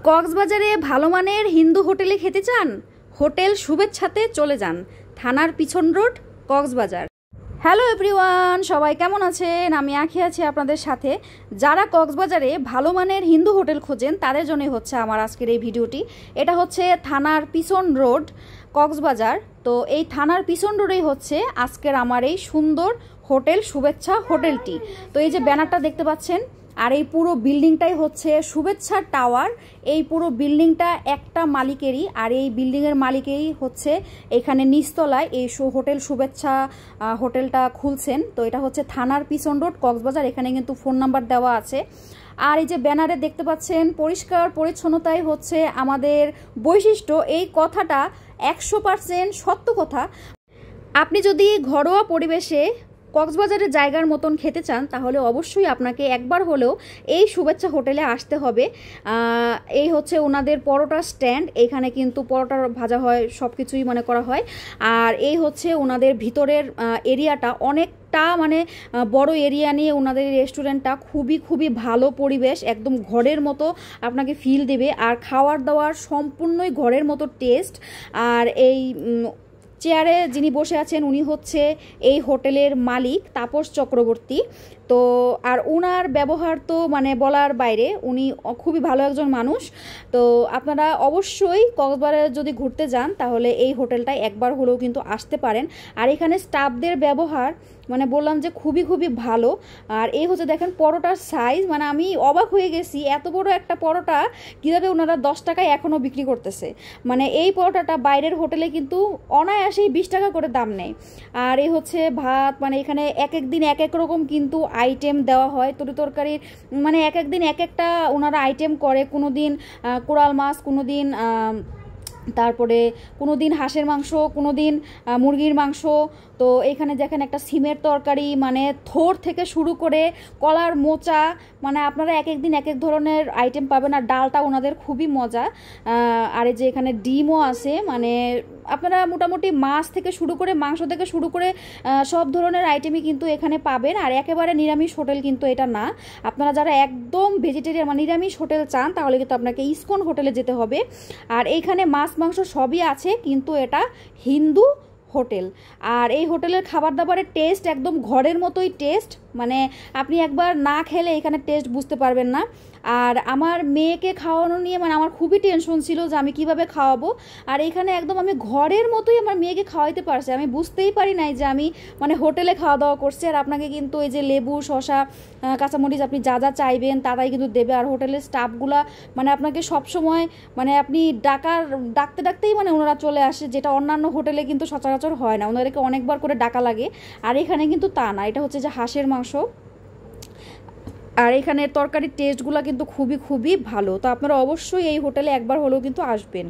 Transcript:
কক্সবাজারে ভালো মানের হিন্দু হোটেলে খেতে চান? হোটেল শুভেচ্ছাতে চলে যান, থানার পিছন রোড, কক্সবাজার। হ্যালো এভরিওয়ান, সবাই কেমন আছেন? আমি আঁখি আছি আপনাদের সাথে। যারা কক্সবাজারে ভালো মানের হিন্দু হোটেল খোঁজেন তাদের জন্যই হচ্ছে আমার আজকের এই ভিডিওটি। এটা হচ্ছে থানার পিছন রোড, কক্সবাজার। তো এই থানার পিছন রোডেই হচ্ছে আজকের আমার এই সুন্দর হোটেল শুভেচ্ছা হোটেলটি। তো এই যে ব্যানারটা দেখতে পাচ্ছেন, আর এই পুরো বিল্ডিংটাই হচ্ছে শুভেচ্ছা টাওয়ার। এই পুরো বিল্ডিংটা একটা মালিকেরই, আর এই বিল্ডিংয়ের মালিকেই হচ্ছে এখানে নিচতলায় এই হোটেল শুভেচ্ছা হোটেলটা খুলছেন। তো এটা হচ্ছে থানার পিছন রোড, কক্সবাজার। এখানে কিন্তু ফোন নাম্বার দেওয়া আছে। আর এই যে ব্যানারে দেখতে পাচ্ছেন, পরিষ্কার পরিচ্ছন্নতাই হচ্ছে আমাদের বৈশিষ্ট্য। এই কথাটা 100% সত্য কথা। আপনি যদি ঘরোয়া পরিবেশে কক্সবাজারের জায়গার মতন খেতে চান তাহলে অবশ্যই আপনাকে একবার হলেও এই শুভেচ্ছা হোটেলে আসতে হবে। এই হচ্ছে ওনাদের পরোটা স্ট্যান্ড। এইখানে কিন্তু পরোটা ভাজা হয়, সব কিছুই মনে করা হয়। আর এই হচ্ছে ওনাদের ভিতরের এরিয়াটা, অনেকটা মানে বড় এরিয়া নিয়ে ওনাদের রেস্টুরেন্টটা। খুবই ভালো পরিবেশ, একদম ঘরের মতো আপনাকে ফিল দেবে। আর খাওয়ার দাওয়ার সম্পূর্ণই ঘরের মতো টেস্ট। আর এই চেয়ারে যিনি বসে আছেন উনি হচ্ছে এই হোটেলের মালিক, তাপস চক্রবর্তী। তো আর ওনার ব্যবহার তো মানে বলার বাইরে, উনি খুবই ভালো একজন মানুষ। তো আপনারা অবশ্যই কক্সবাজারে যদি ঘুরতে যান তাহলে এই হোটেলটায় একবার হলেও কিন্তু আসতে পারেন। আর এখানে স্টাফদের ব্যবহার মানে বললাম যে খুবই ভালো। আর এই হচ্ছে দেখেন পরোটার সাইজ, মানে আমি অবাক হয়ে গেছি, এত বড় একটা পরোটা কীভাবে ওনারা 10 টাকায় এখনও বিক্রি করতেছে। মানে এই পরোটাটা বাইরের হোটেলে কিন্তু অনায়াসেই 20 টাকা করে দাম নেয়। আর এই হচ্ছে ভাত, মানে এখানে এক এক দিন এক এক রকম কিন্তু আইটেম দেওয়া হয় তরকারির, মানে এক এক দিন এক একটা ওনারা আইটেম করে। কোনো দিন কোরাল মাছ, কোনো দিন তারপরে কোনো দিন হাঁসের মাংস, কোনো দিন মুরগির মাংস। তো এখানে দেখেন একটা সিমের তরকারি, মানে থোর থেকে শুরু করে কলার মোচা, মানে আপনারা এক এক দিন এক এক ধরনের আইটেম পাবেন। আর ডালটা ওনাদের খুবই মজা। আর এই যে এখানে ডিমও আছে, মানে আপনারা মোটামুটি মাছ থেকে শুরু করে মাংস থেকে শুরু করে সব ধরনের আইটেমই কিন্তু এখানে পাবেন। আর একেবারে নিরামিষ হোটেল কিন্তু এটা না। আপনারা যারা একদম ভেজিটেরিয়ান মানে নিরামিষ হোটেল চান তাহলে কিন্তু আপনাকে ইসকন হোটেলে যেতে হবে। আর এইখানে মাছ মাংস সবই আছে, কিন্তু এটা হিন্দু হোটেল। আর এই হোটেলের খাবার দাবারের টেস্ট একদম ঘরের মতোই টেস্ট, মানে আপনি একবার না খেলে এখানে টেস্ট বুঝতে পারবেন না। আর আমার মেয়েকে খাওয়ানো নিয়ে মানে আমার খুবই টেনশন ছিল যে আমি কিভাবে খাওয়াবো। আর এখানে একদম আমি ঘরের মতোই আমার মেয়েকে খাওয়াইতে পারছি। আমি বুঝতেই পারি নাই যে আমি মানে হোটেলে খাওয়া দাওয়া করছি। আর আপনাকে কিন্তু এই যে লেবু, শসা, কাঁচামরিচ আপনি যা চাইবেন তাই কিন্তু দেবে। আর হোটেলের স্টাফগুলা মানে আপনাকে সবসময় মানে আপনি ডাকতেই মানে ওনারা চলে আসে, যেটা অন্যান্য হোটেলে কিন্তু সচরাচর হয় না, ওনাদেরকে অনেকবার করে ডাকা লাগে। আর এখানে কিন্তু তা না, এটা হচ্ছে যে হাঁসের মাংস। আর এখানে তরকারির টেস্টগুলো কিন্তু খুবই ভালো। তো আপনারা অবশ্যই এই হোটেলে একবার হলেও কিন্তু আসবেন।